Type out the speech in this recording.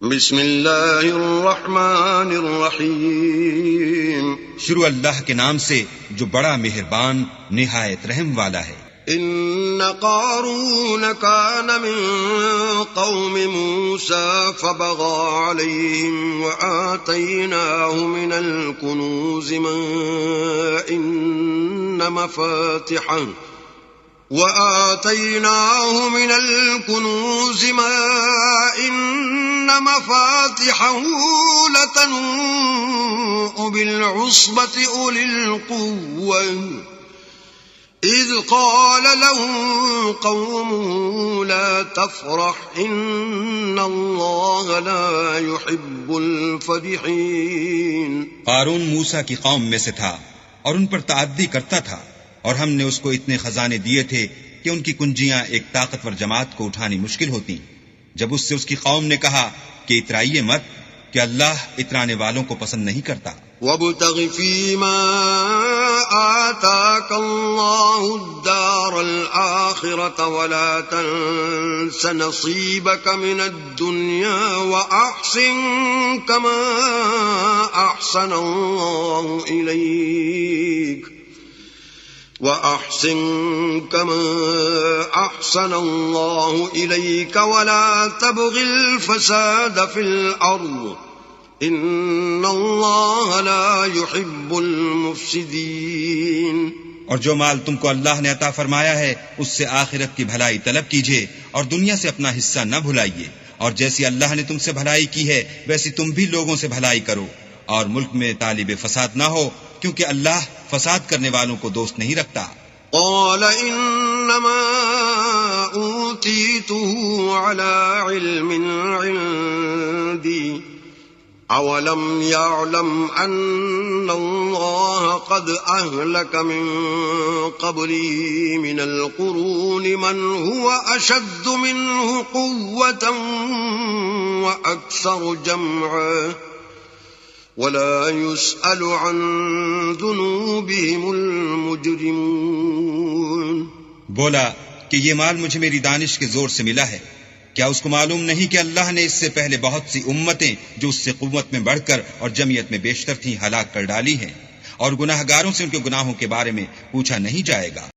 بسم اللہ الرحمن الرحیم شروع اللہ کے نام سے جو بڑا مہربان نہایت رحم والا ہے۔ ان قارون كان من قوم موسى فبغى عليهم وآتيناه من الكنوز ما إن مفاتحه لتنوء بالعصبة أولي القوة إذ قال له قومه لا تفرح إن الله لا يحب الفرحين۔ قارون موسیٰ کی قوم میں سے تھا اور ان پر تعدی کرتا تھا، اور ہم نے اس کو اتنے خزانے دیے تھے کہ ان کی کنجیاں ایک طاقتور جماعت کو اٹھانی مشکل ہوتی۔ جب اس سے اس کی قوم نے کہا کہ اترائیے مت، کہ اللہ اترانے والوں کو پسند نہیں کرتا۔ وابتغ فيما آتاك الله الدار الآخرة ولا تنس نصيبك من الدنيا وأحسن كما أحسن الله إليك ولا تبغ الفساد في الأرض ان اللہ لا يحب المفسدین۔ اور جو مال تم کو اللہ نے عطا فرمایا ہے اس سے آخرت کی بھلائی طلب کیجیے اور دنیا سے اپنا حصہ نہ بھلائیے، اور جیسی اللہ نے تم سے بھلائی کی ہے ویسی تم بھی لوگوں سے بھلائی کرو، اور ملک میں طالب فساد نہ ہو، کیونکہ اللہ فساد کرنے والوں کو دوست نہیں رکھتا۔ قال انما اوتیته على علم عندي اولم يعلم ان الله قد اهلك من قبله من القرون من هو اشد منه قوة واكثر جمعا ولا يسأل عن ذنوبهم المجرمون۔ بولا کہ یہ مال مجھے میری دانش کے زور سے ملا ہے، کیا اس کو معلوم نہیں کہ اللہ نے اس سے پہلے بہت سی امتیں جو اس سے قوت میں بڑھ کر اور جمعیت میں بیشتر تھیں ہلاک کر ڈالی ہیں، اور گناہگاروں سے ان کے گناہوں کے بارے میں پوچھا نہیں جائے گا۔